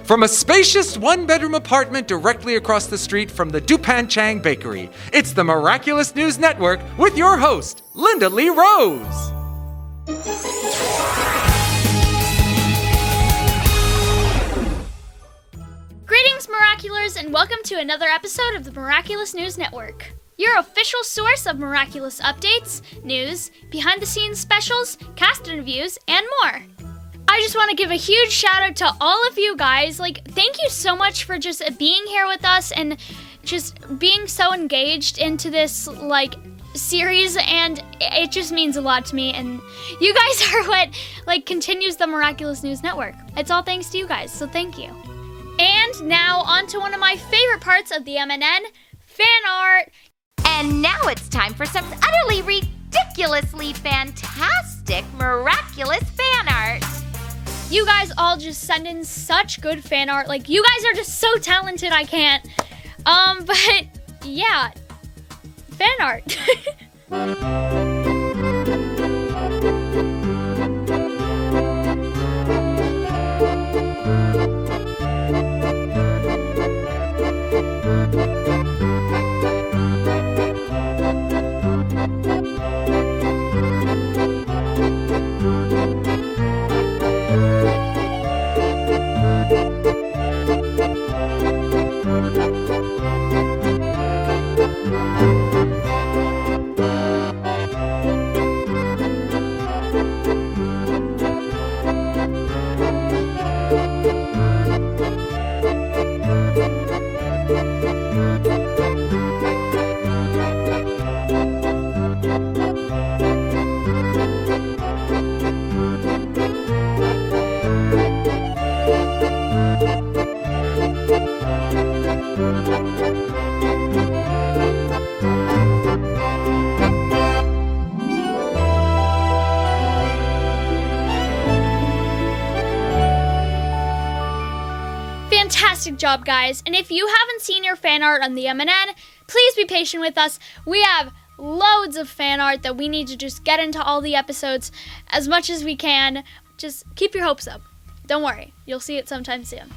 From a spacious one-bedroom apartment directly across the street from the Dupan Chang Bakery, it's the Miraculous News Network with your host, Lindalee Rose. Greetings, Miraculers, and welcome to another episode of the Miraculous News Network, your official source of miraculous updates, news, behind-the-scenes specials, cast interviews, and more. I just want to give a huge shout out to all of you guys. Thank you so much for just being here with us and just being so engaged into this, series, and it just means a lot to me, and you guys are what, continues the Miraculous News Network. It's all thanks to you guys, so thank you. And now, on to one of my favorite parts of the MNN, fan art. And now it's time for some utterly ridiculously fantastic miraculous fan art. You guys all just send in such good fan art. You guys are just so talented, I can't. But yeah, fan art. Fantastic job, guys. And if you haven't seen your fan art on the MNN, please be patient with us. We have loads of fan art that we need to just get into all the episodes as much as we can. Just keep your hopes up. Don't worry, you'll see it sometime soon.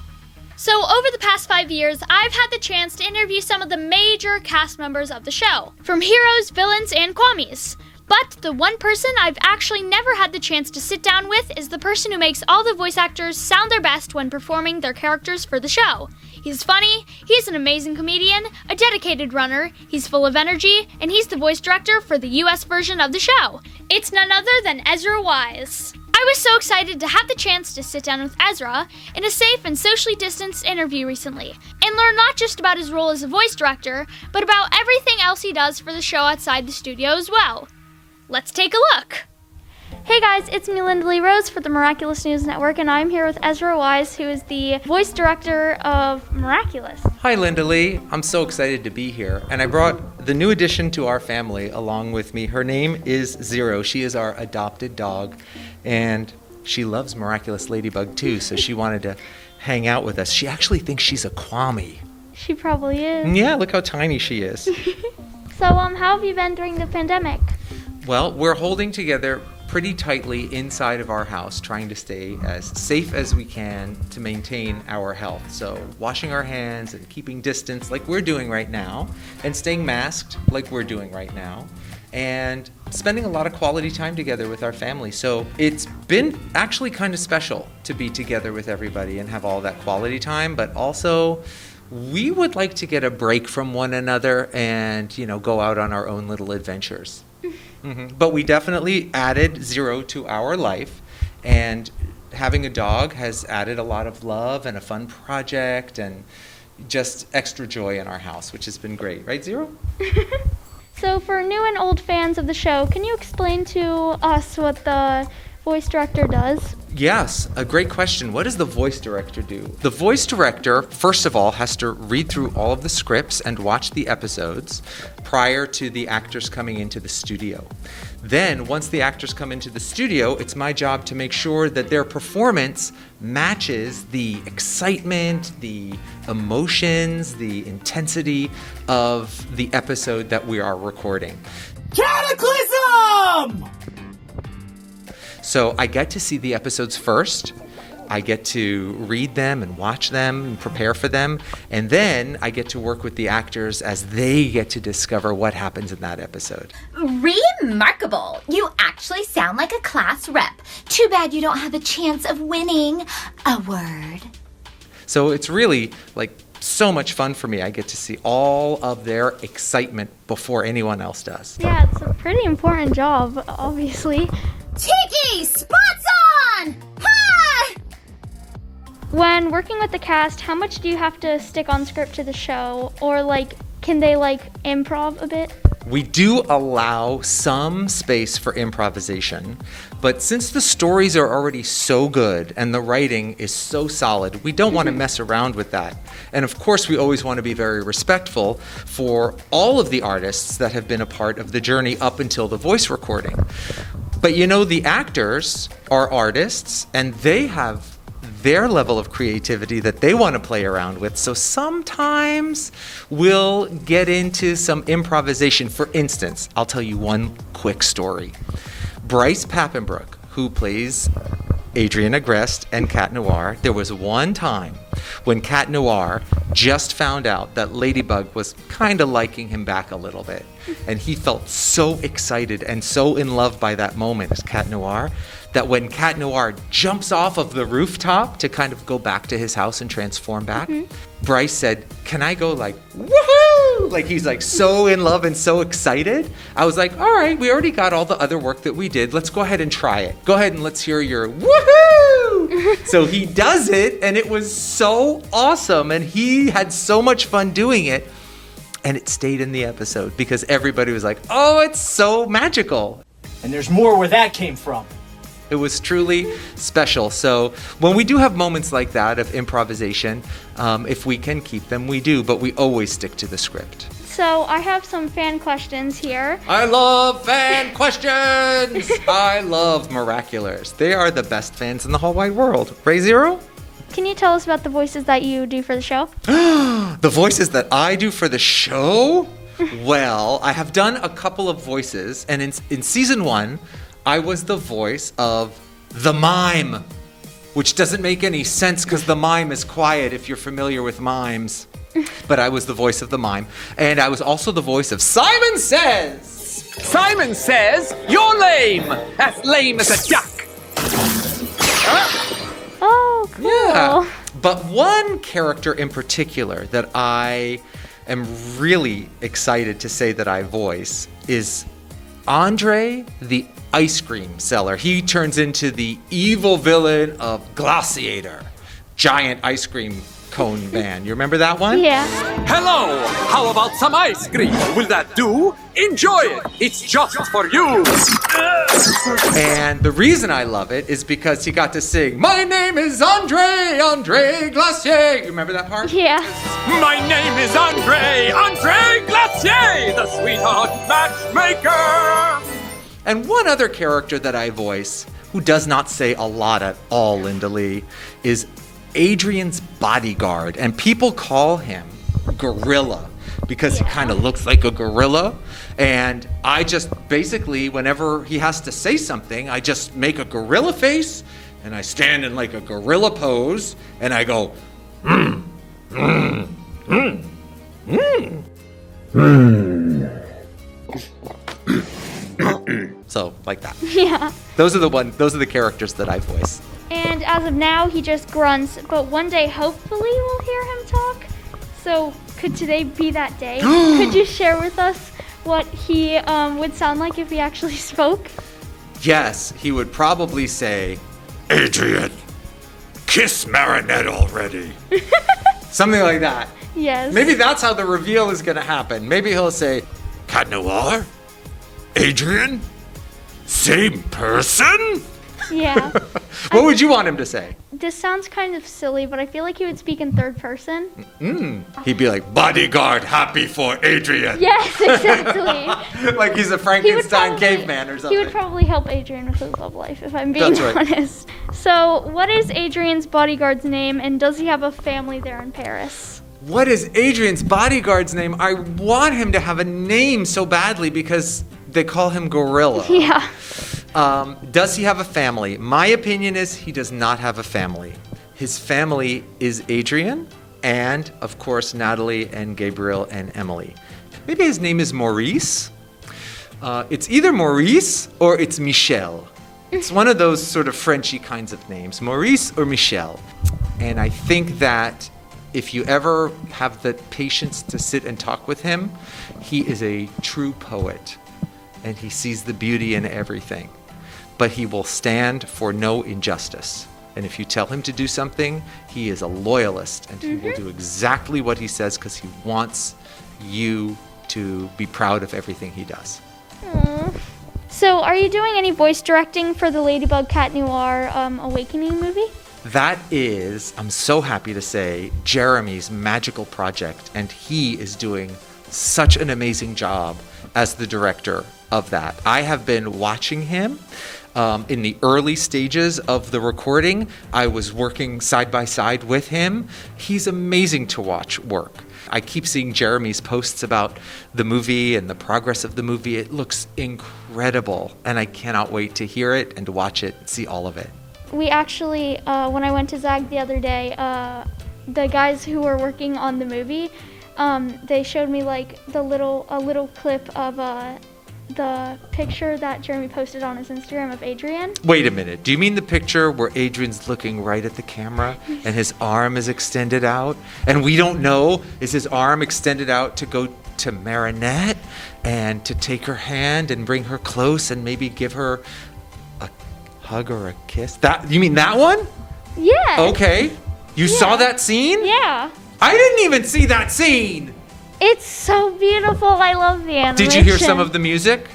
So over the past 5 years, I've had the chance to interview some of the major cast members of the show, from heroes, villains, and kwamis. But the one person I've actually never had the chance to sit down with is the person who makes all the voice actors sound their best when performing their characters for the show. He's funny, he's an amazing comedian, a dedicated runner, he's full of energy, and he's the voice director for the US version of the show. It's none other than Ezra Weisz. I was so excited to have the chance to sit down with Ezra in a safe and socially distanced interview recently, and learn not just about his role as a voice director, but about everything else he does for the show outside the studio as well. Let's take a look. Hey guys, it's me, Lindalee Rose for the Miraculous News Network, and I'm here with Ezra Weisz, who is the voice director of Miraculous. Hi, Lindalee. I'm so excited to be here, and I brought the new addition to our family along with me. Her name is Zero. She is our adopted dog, and she loves Miraculous Ladybug too, so she wanted to hang out with us. She actually thinks she's a kwami. She probably is. Yeah, look how tiny she is. So, how have you been during the pandemic? Well, we're holding together pretty tightly inside of our house, trying to stay as safe as we can to maintain our health. So washing our hands and keeping distance like we're doing right now, and staying masked like we're doing right now, and spending a lot of quality time together with our family. So it's been actually kind of special to be together with everybody and have all that quality time, but also we would like to get a break from one another and, go out on our own little adventures. But we definitely added Zero to our life, and having a dog has added a lot of love and a fun project and just extra joy in our house, which has been great. Right, Zero? So for new and old fans of the show, can you explain to us what the voice director does? Yes, a great question. What does the voice director do? The voice director, first of all, has to read through all of the scripts and watch the episodes prior to the actors coming into the studio. Then, once the actors come into the studio, it's my job to make sure that their performance matches the excitement, the emotions, the intensity of the episode that we are recording. Cataclysm! So I get to see the episodes first, I get to read them and watch them and prepare for them. And then I get to work with the actors as they get to discover what happens in that episode. Remarkable. You actually sound like a class rep. Too bad you don't have a chance of winning a word. So it's really like so much fun for me. I get to see all of their excitement before anyone else does. Yeah, it's a pretty important job, obviously. Tiki, spots on! Ha! When working with the cast, how much do you have to stick on script to the show? Or like, can they like improv a bit? We do allow some space for improvisation, but since the stories are already so good and the writing is so solid, we don't want to mess around with that. And of course, we always want to be very respectful for all of the artists that have been a part of the journey up until the voice recording. But you know, the actors are artists and they have their level of creativity that they want to play around with. So sometimes we'll get into some improvisation. For instance, I'll tell you one quick story. Bryce Papenbrook, who plays Adrian Agreste and Cat Noir, there was one time when Cat Noir just found out that Ladybug was kind of liking him back a little bit. And he felt so excited and so in love by that moment as Cat Noir that when Cat Noir jumps off of the rooftop to kind of go back to his house and transform back, Bryce said, "Can I go like, woohoo?" Like he's like so in love and so excited. I was like, all right, we already got all the other work that we did. Let's go ahead and try it. Go ahead and let's hear your woohoo. So he does it and it was so awesome and he had so much fun doing it. And it stayed in the episode because everybody was like, oh, it's so magical. And there's more where that came from. It was truly special. So when we do have moments like that of improvisation, if we can keep them, we do, but we always stick to the script. So I have some fan questions here. I love fan questions! I love Miraculers. They are the best fans in the whole wide world. Ray Zero? Can you tell us about the voices that you do for the show? The voices that I do for the show? Well, I have done a couple of voices, and in season 1, I was the voice of the mime, which doesn't make any sense because the mime is quiet if you're familiar with mimes. But I was the voice of the mime. And I was also the voice of Simon Says. Simon Says you're lame. As lame as a duck. Oh, cool. Yeah. But one character in particular that I am really excited to say that I voice is Andre the ice cream seller. He turns into the evil villain of Glaciator, giant ice cream cone man. You remember that one? Yeah. Hello. How about some ice cream? Will that do? Enjoy it. It's just for you. And the reason I love it is because he got to sing, "My name is Andre Glacier." You remember that part? Yeah. My name is Andre Glacier, the sweetheart matchmaker. And one other character that I voice, who does not say a lot at all, Lindalee, is Adrian's bodyguard. And people call him Gorilla because he kind of looks like a gorilla. And I just basically, whenever he has to say something, I just make a gorilla face and I stand in like a gorilla pose and I go, So like that. Yeah. Those are the characters that I voice. And as of now, he just grunts, but one day, hopefully, we'll hear him talk. So, could today be that day? Could you share with us what he would sound like if he actually spoke? Yes, he would probably say, "Adrian, kiss Marinette already." Something like that. Yes. Maybe that's how the reveal is going to happen. Maybe he'll say, "Cat Noir? Adrian? Same person?" Yeah. What would you want him to say? This sounds kind of silly, but I feel like he would speak in third person. He'd be like, "Bodyguard happy for Adrian." Yes, exactly. Like he's a Frankenstein caveman or something. He would probably help Adrian with his love life, if I'm being That's right. honest. So, what is Adrian's bodyguard's name, and does he have a family there in Paris? What is Adrian's bodyguard's name? I want him to have a name so badly because they call him Gorilla. Yeah. Does he have a family? My opinion is he does not have a family. His family is Adrian and, of course, Natalie and Gabriel and Emily. Maybe his name is Maurice. It's either Maurice or it's Michel. It's one of those sort of Frenchy kinds of names, Maurice or Michel. And I think that if you ever have the patience to sit and talk with him, he is a true poet and he sees the beauty in everything. But he will stand for no injustice. And if you tell him to do something, he is a loyalist and he will do exactly what he says because he wants you to be proud of everything he does. Aww. So, are you doing any voice directing for the Ladybug Cat Noir Awakening movie? That is, I'm so happy to say, Jeremy's magical project, and he is doing such an amazing job as the director of that. I have been watching him in the early stages of the recording. I was working side by side with him. He's amazing to watch work. I keep seeing Jeremy's posts about the movie and the progress of the movie. It looks incredible, and I cannot wait to hear it and to watch it and see all of it. We actually, when I went to ZAG the other day, the guys who were working on the movie, they showed me like a little clip of the picture that Jeremy posted on his Instagram of Adrian. Wait a minute. Do you mean the picture where Adrian's looking right at the camera and his arm is extended out? And we don't know, is his arm extended out to go to Marinette and to take her hand and bring her close and maybe give her a hug or a kiss? That, you mean that one? Yeah. Okay. You saw that scene? Yeah. I didn't even see that scene. It's so beautiful. I love the animation. Did you hear some of the music?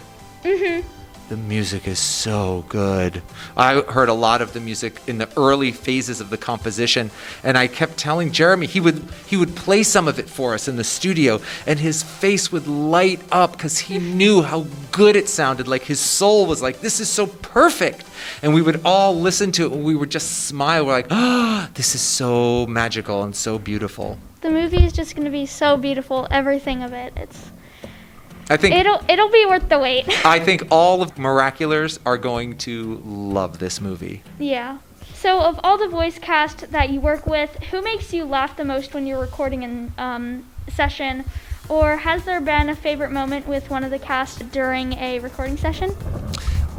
Mm-hmm. The music is so good. I heard a lot of the music in the early phases of the composition, and I kept telling Jeremy he would play some of it for us in the studio, and his face would light up because he knew how good it sounded. Like his soul was like, this is so perfect. And we would all listen to it, and we would just smile. We're like, oh, this is so magical and so beautiful. The movie is just going to be so beautiful. Everything of it. I think it'll be worth the wait. I think all of Miraculers are going to love this movie. Yeah. So, of all the voice cast that you work with, who makes you laugh the most when you're recording in session? Or has there been a favorite moment with one of the cast during a recording session?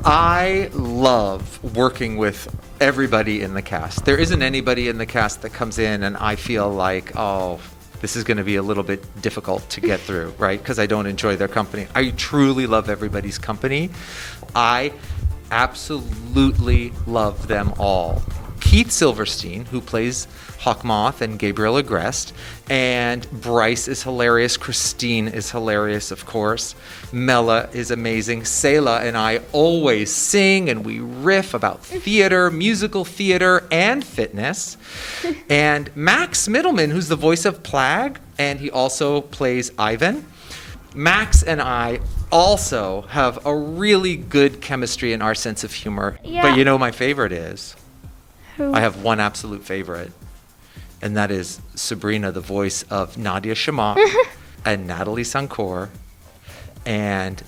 I love working with everybody in the cast. There isn't anybody in the cast that comes in and I feel like, oh, this is going to be a little bit difficult to get through, right? Because I don't enjoy their company. I truly love everybody's company. I absolutely love them all. Keith Silverstein, who plays Hawkmoth and Gabriel Agreste, and Bryce is hilarious. Christine is hilarious, of course. Mela is amazing. Selah and I always sing and we riff about theater, musical theater, and fitness. And Max Middleman, who's the voice of Plag, and he also plays Ivan. Max and I also have a really good chemistry in our sense of humor. Yeah. But you know my favorite is? Who? I have one absolute favorite, and that is Sabrina, the voice of Nadia Shamak and Natalie Sankor. And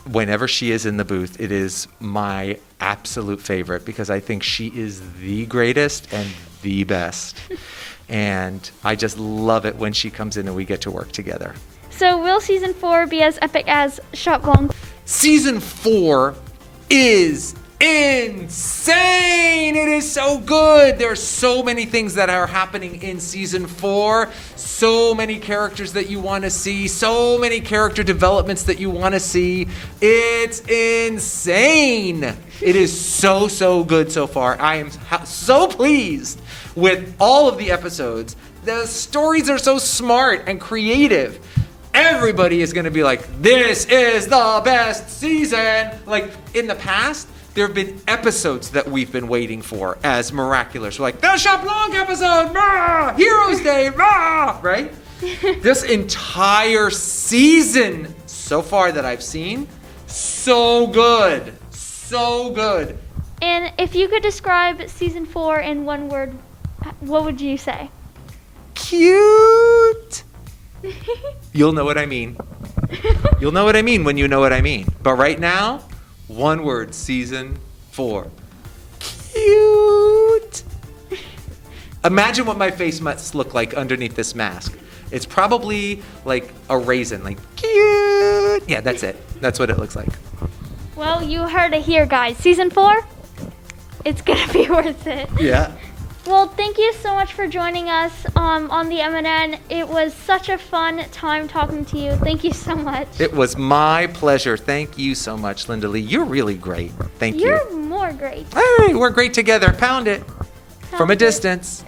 whenever she is in the booth, it is my absolute favorite because I think she is the greatest and the best. And I just love it when she comes in and we get to work together. So will season 4 be as epic as Shot Blanc? Season 4 is insane! It is so good! There are so many things that are happening in season 4. So many characters that you want to see. So many character developments that you want to see. It's insane! It is so, so good so far. I am so pleased with all of the episodes. The stories are so smart and creative. Everybody is going to be like, this is the best season! Like, in the past, there have been episodes that we've been waiting for as Miraculous. We're like, the Shop Long episode, rah! Heroes Day, rah! Right? This entire season so far that I've seen, so good. So good. And if you could describe season 4 in one word, what would you say? Cute. You'll know what I mean. You'll know what I mean when you know what I mean. But right now, One word, season 4. Cute. Imagine what my face must look like underneath this mask. It's probably like a raisin, like cute. Yeah, that's it. That's what it looks like. Well, you heard it here, guys. Season 4, it's gonna be worth it. Yeah. Well, thank you so much for joining us on the MNN. It was such a fun time talking to you. Thank you so much. It was my pleasure. Thank you so much, Lindalee. You're really great. Thank you. You're more great. Hey, we're great together. Pound it. From a distance.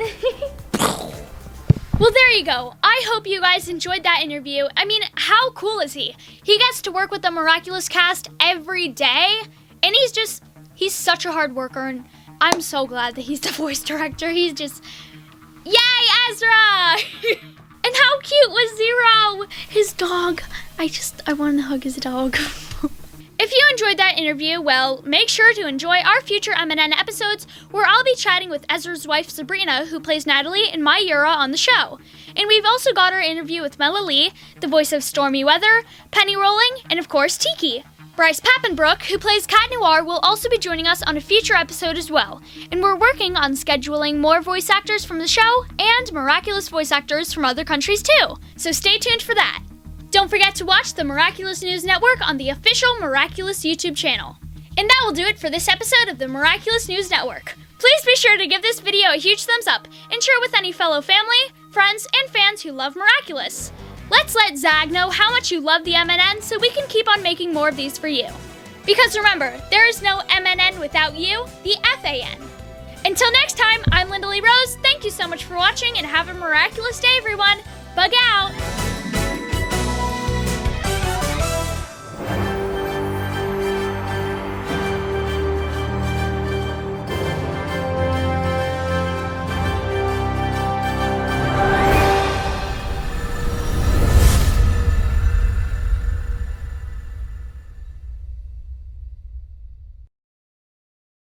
Well, there you go. I hope you guys enjoyed that interview. I mean, how cool is he? He gets to work with the Miraculous cast every day, and he's such a hard worker, and I'm so glad that he's the voice director. He's just, yay, Ezra! And how cute was Zero? His dog. I wanted to hug his dog. If you enjoyed that interview, well, make sure to enjoy our future MNN episodes where I'll be chatting with Ezra's wife Sabrina, who plays Natalie and Mayura on the show. And we've also got our interview with Lindalee, the voice of Stormy Weather, Penny Rolling, and of course Tiki. Bryce Pappenbrook, who plays Cat Noir, will also be joining us on a future episode as well. And we're working on scheduling more voice actors from the show and miraculous voice actors from other countries too. So stay tuned for that. Don't forget to watch the Miraculous News Network on the official Miraculous YouTube channel. And that will do it for this episode of the Miraculous News Network. Please be sure to give this video a huge thumbs up and share it with any fellow family, friends, and fans who love Miraculous. Let's let Zag know how much you love the MNN so we can keep on making more of these for you. Because remember, there is no MNN without you, the FAN. Until next time, I'm Lindalee Rose. Thank you so much for watching and have a miraculous day, everyone. Bug out!